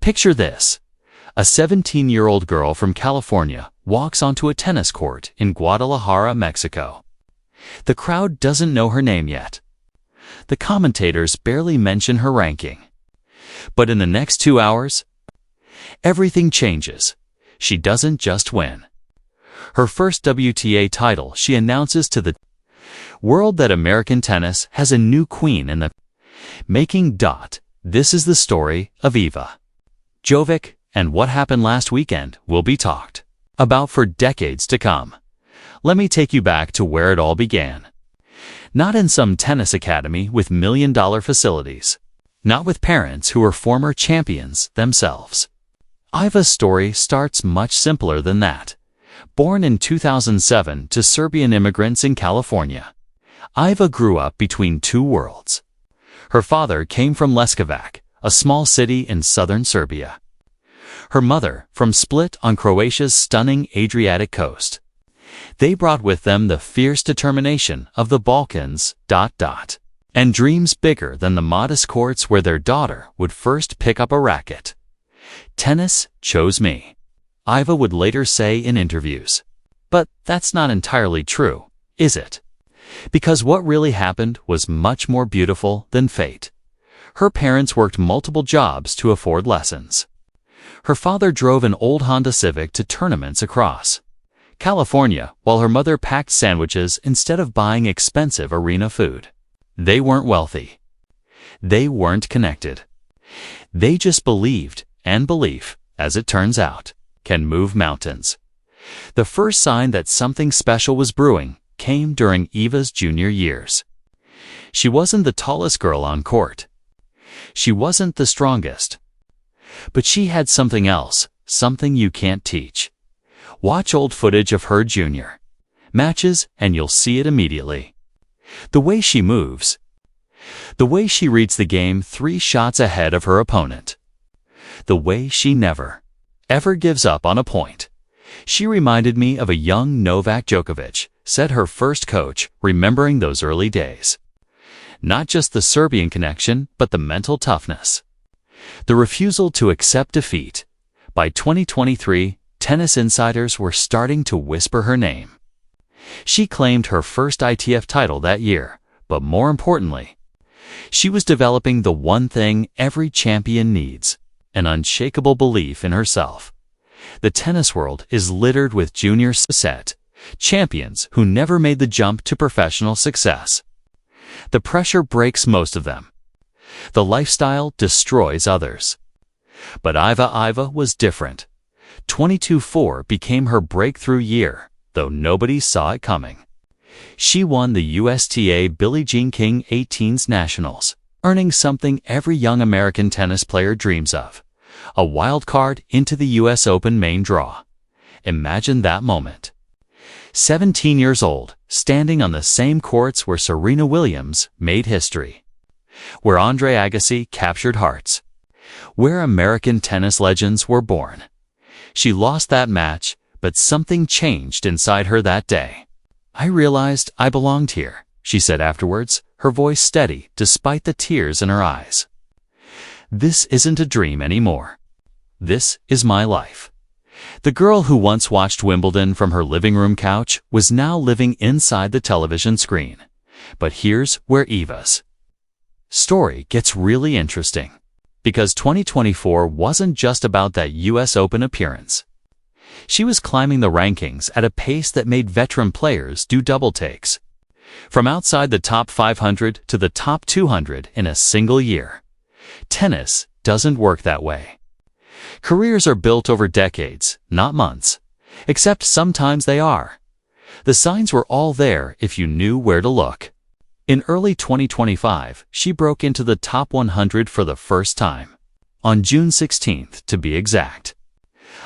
Picture this. A 17-year-old girl from California walks onto a tennis court in Guadalajara, Mexico. The crowd doesn't know her name yet. The commentators barely mention her ranking. But in the next 2 hours, everything changes. She doesn't just win. Her first WTA title, she announces to the world that American tennis has a new queen in the making. This is the story of Eva Jovic, and what happened last weekend will be talked about for decades to come. Let me take you back to where it all began. Not in some tennis academy with million-dollar facilities. Not with parents who were former champions themselves. Iva's story starts much simpler than that. Born in 2007 to Serbian immigrants in California, Iva grew up between two worlds. Her father came from Leskovac, a small city in southern Serbia. Her mother from Split on Croatia's stunning Adriatic coast. They brought with them the fierce determination of the Balkans, and dreams bigger than the modest courts where their daughter would first pick up a racket. Tennis chose me, Iva would later say in interviews. But that's not entirely true, is it? Because what really happened was much more beautiful than fate. Her parents worked multiple jobs to afford lessons. Her father drove an old Honda Civic to tournaments across California, while her mother packed sandwiches instead of buying expensive arena food. They weren't wealthy. They weren't connected. They just believed, and belief, as it turns out, can move mountains. The first sign that something special was brewing came during Eva's junior years. She wasn't the tallest girl on court. She wasn't the strongest. But she had something else, something you can't teach. Watch old footage of her junior matches and you'll see it immediately. The way she moves. The way she reads the game 3 shots ahead of her opponent. The way she never, ever gives up on a point. She reminded me of a young Novak Djokovic, said her first coach, remembering those early days. Not just the Serbian connection, but the mental toughness. The refusal to accept defeat. By 2023, tennis insiders were starting to whisper her name. She claimed her first ITF title that year, but more importantly, she was developing the one thing every champion needs, an unshakable belief in herself. The tennis world is littered with junior set champions who never made the jump to professional success. The pressure breaks most of them. The lifestyle destroys others. But Iva was different. 22-4 became her breakthrough year, though nobody saw it coming. She won the USTA Billie Jean King 18s Nationals, earning something every young American tennis player dreams of: a wild card into the US Open main draw. Imagine that moment. 17 years old, standing on the same courts where Serena Williams made history, where Andre Agassi captured hearts, where American tennis legends were born. She lost that match, but something changed inside her that day. I realized I belonged here, she said afterwards, her voice steady despite the tears in her eyes. This isn't a dream anymore. This is my life. The girl who once watched Wimbledon from her living room couch was now living inside the television screen. But here's where Eva's story gets really interesting. Because 2024 wasn't just about that US Open appearance. She was climbing the rankings at a pace that made veteran players do double takes. From outside the top 500 to the top 200 in a single year. Tennis doesn't work that way. Careers are built over decades, not months. Except sometimes they are. The signs were all there if you knew where to look. In early 2025, she broke into the top 100 for the first time. On June 16th, to be exact.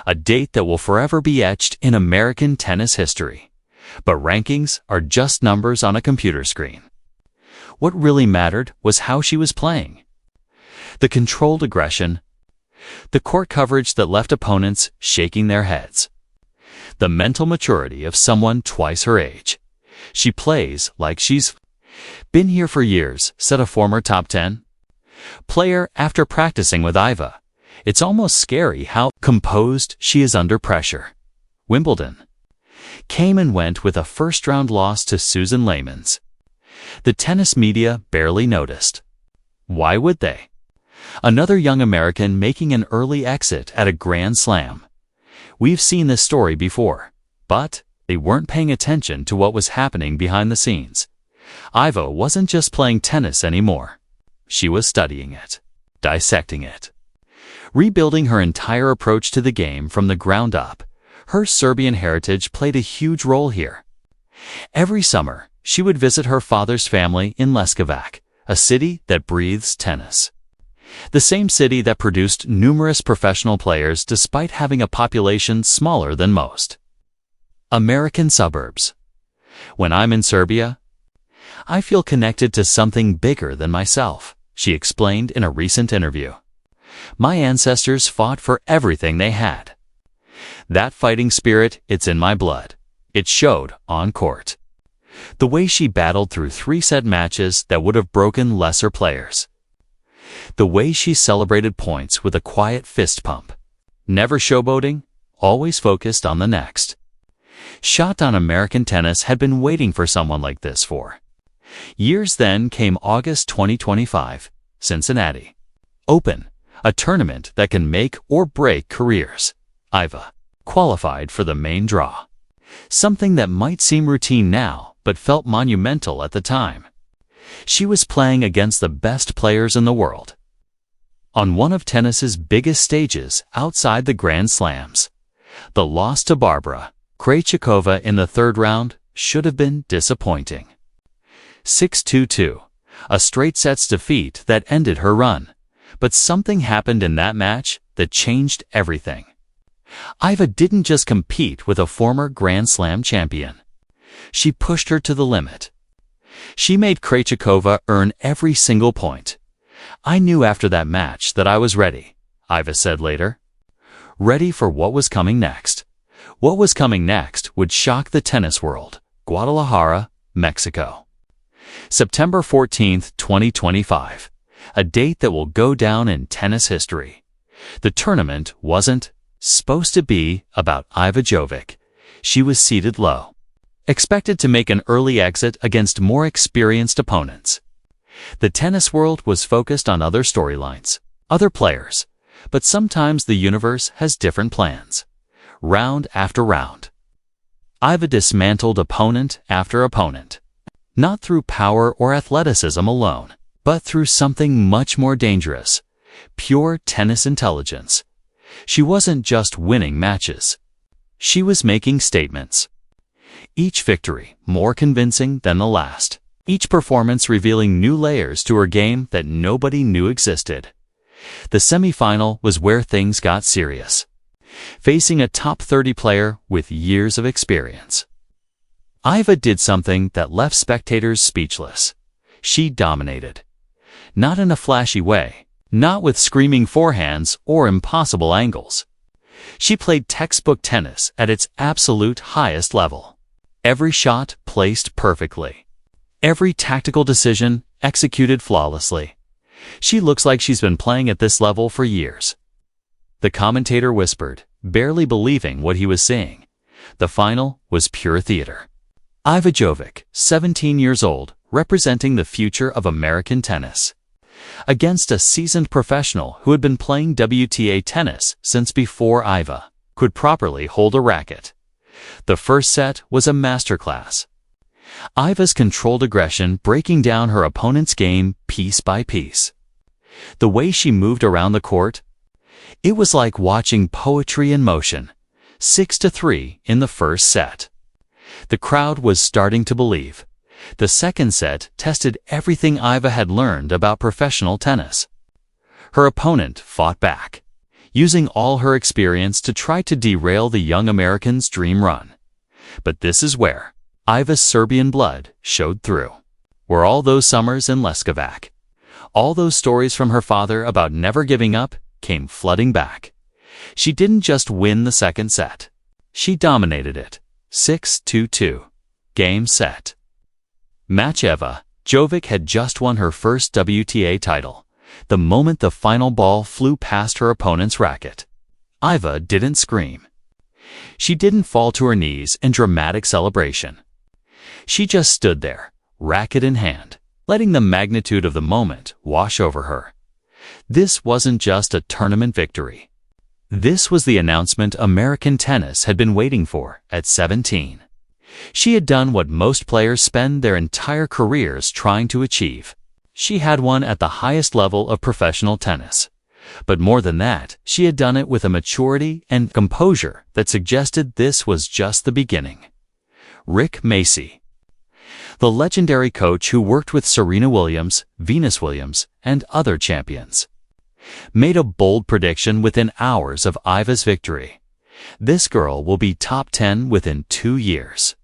A date that will forever be etched in American tennis history. But rankings are just numbers on a computer screen. What really mattered was how she was playing. The controlled aggression. The court coverage that left opponents shaking their heads. The mental maturity of someone twice her age. She plays like she's been here for years, said a former top 10 player after practicing with Iva. It's almost scary how composed she is under pressure. Wimbledon came and went with a first-round loss to Susan Layman's. The tennis media barely noticed. Why would they? Another young American making an early exit at a Grand Slam. We've seen this story before, but they weren't paying attention to what was happening behind the scenes. Iva wasn't just playing tennis anymore. She was studying it, dissecting it, rebuilding her entire approach to the game from the ground up. Her Serbian heritage played a huge role here. Every summer, she would visit her father's family in Leskovac, a city that breathes tennis. The same city that produced numerous professional players despite having a population smaller than most. American suburbs. When I'm in Serbia, I feel connected to something bigger than myself, she explained in a recent interview. My ancestors fought for everything they had. That fighting spirit, it's in my blood. It showed on court. The way she battled through 3-set matches that would have broken lesser players. The way she celebrated points with a quiet fist pump. Never showboating, always focused on the next. Shot on American tennis had been waiting for someone like this for years. Then came August 2025, Cincinnati Open, a tournament that can make or break careers. Iva qualified for the main draw. Something that might seem routine now, but felt monumental at the time. She was playing against the best players in the world. On one of tennis's biggest stages outside the Grand Slams. The loss to Barbara Krejcikova in the third round should have been disappointing. 6-2-2, a straight sets defeat that ended her run. But something happened in that match that changed everything. Iva didn't just compete with a former Grand Slam champion. She pushed her to the limit. She made Krejcikova earn every single point. I knew after that match that I was ready, Iva said later. Ready for what was coming next. What was coming next would shock the tennis world. Guadalajara, Mexico. September 14, 2025. A date that will go down in tennis history. The tournament wasn't supposed to be about Iva Jovic. She was seated low, expected to make an early exit against more experienced opponents. The tennis world was focused on other storylines, other players, but sometimes the universe has different plans. Round after round, Iva dismantled opponent after opponent, not through power or athleticism alone, but through something much more dangerous, pure tennis intelligence. She wasn't just winning matches. She was making statements. Each victory more convincing than the last. Each performance revealing new layers to her game that nobody knew existed. The semifinal was where things got serious. Facing a top 30 player with years of experience. Iva did something that left spectators speechless. She dominated. Not in a flashy way. Not with screaming forehands or impossible angles. She played textbook tennis at its absolute highest level. Every shot placed perfectly. Every tactical decision executed flawlessly. She looks like she's been playing at this level for years. The commentator whispered, barely believing what he was seeing. The final was pure theater. Iva Jovic, 17 years old, representing the future of American tennis. Against a seasoned professional who had been playing WTA tennis since before Iva could properly hold a racket. The first set was a masterclass. Iva's controlled aggression breaking down her opponent's game piece by piece. The way she moved around the court, it was like watching poetry in motion. 6-3 in the first set. The crowd was starting to believe. The second set tested everything Iva had learned about professional tennis. Her opponent fought back, using all her experience to try to derail the young American's dream run. But this is where Iva's Serbian blood showed through. Were all those summers in Leskovac. All those stories from her father about never giving up came flooding back. She didn't just win the second set. She dominated it. 6-2. Game set. Match. Iva Jovic had just won her first WTA title, The moment the final ball flew past her opponent's racket, Iva didn't scream. She didn't fall to her knees in dramatic celebration. She just stood there, racket in hand, letting the magnitude of the moment wash over her. This wasn't just a tournament victory. This was the announcement American tennis had been waiting for at 17. She had done what most players spend their entire careers trying to achieve. She had won at the highest level of professional tennis. But more than that, she had done it with a maturity and composure that suggested this was just the beginning. Rick Macci, the legendary coach who worked with Serena Williams, Venus Williams, and other champions, made a bold prediction within hours of Iva's victory. This girl will be top 10 within 2 years.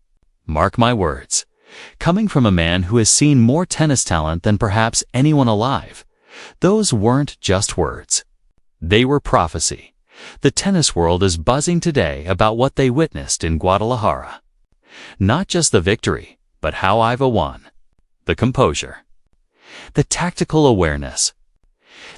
Mark my words. Coming from a man who has seen more tennis talent than perhaps anyone alive, those weren't just words. They were prophecy. The tennis world is buzzing today about what they witnessed in Guadalajara. Not just the victory, but how Iva won. The composure. The tactical awareness.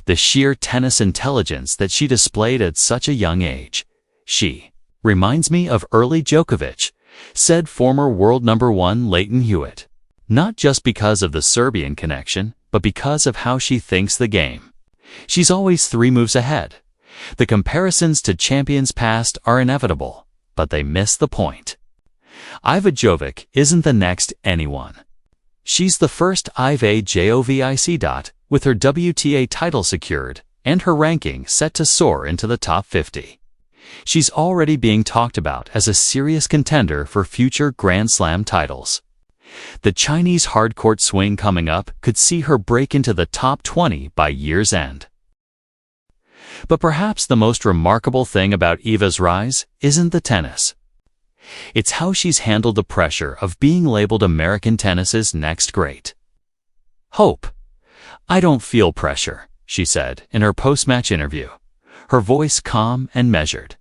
The sheer tennis intelligence that she displayed at such a young age. She reminds me of early Djokovic, said former world number 1 Leighton Hewitt. Not just because of the Serbian connection, but because of how she thinks the game. She's always 3 moves ahead. The comparisons to champions past are inevitable, but they miss the point. Iva Jovic isn't the next anyone. She's the first Iva Jovic, with her WTA title secured and her ranking set to soar into the top 50. She's already being talked about as a serious contender for future Grand Slam titles. The Chinese hardcourt swing coming up could see her break into the top 20 by year's end. But perhaps the most remarkable thing about Iva's rise isn't the tennis. It's how she's handled the pressure of being labeled American tennis's next great. Hope. "I don't feel pressure," she said in her post-match interview, her voice calm and measured.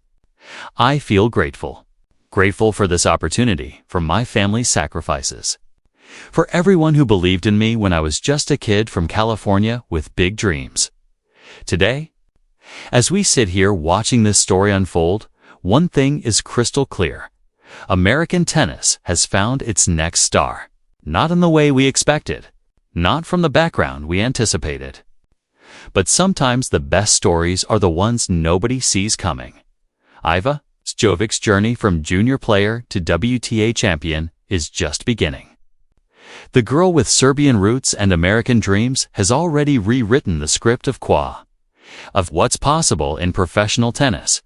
"I feel grateful. Grateful for this opportunity, for my family's sacrifices. For everyone who believed in me when I was just a kid from California with big dreams." Today, as we sit here watching this story unfold, one thing is crystal clear. American tennis has found its next star. Not in the way we expected, not from the background we anticipated. But sometimes the best stories are the ones nobody sees coming. Iva Jovic's journey from junior player to WTA champion is just beginning. The girl with Serbian roots and American dreams has already rewritten the script of what's possible in professional tennis.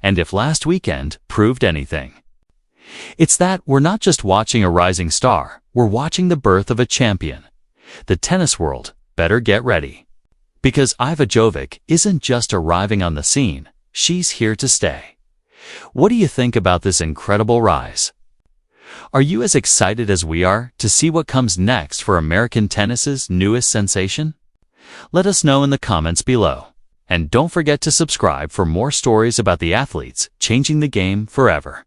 And if last weekend proved anything, it's that we're not just watching a rising star, we're watching the birth of a champion. The tennis world better get ready. Because Iva Jovic isn't just arriving on the scene, she's here to stay. What do you think about this incredible rise? Are you as excited as we are to see what comes next for American tennis's newest sensation? Let us know in the comments below. And don't forget to subscribe for more stories about the athletes changing the game forever.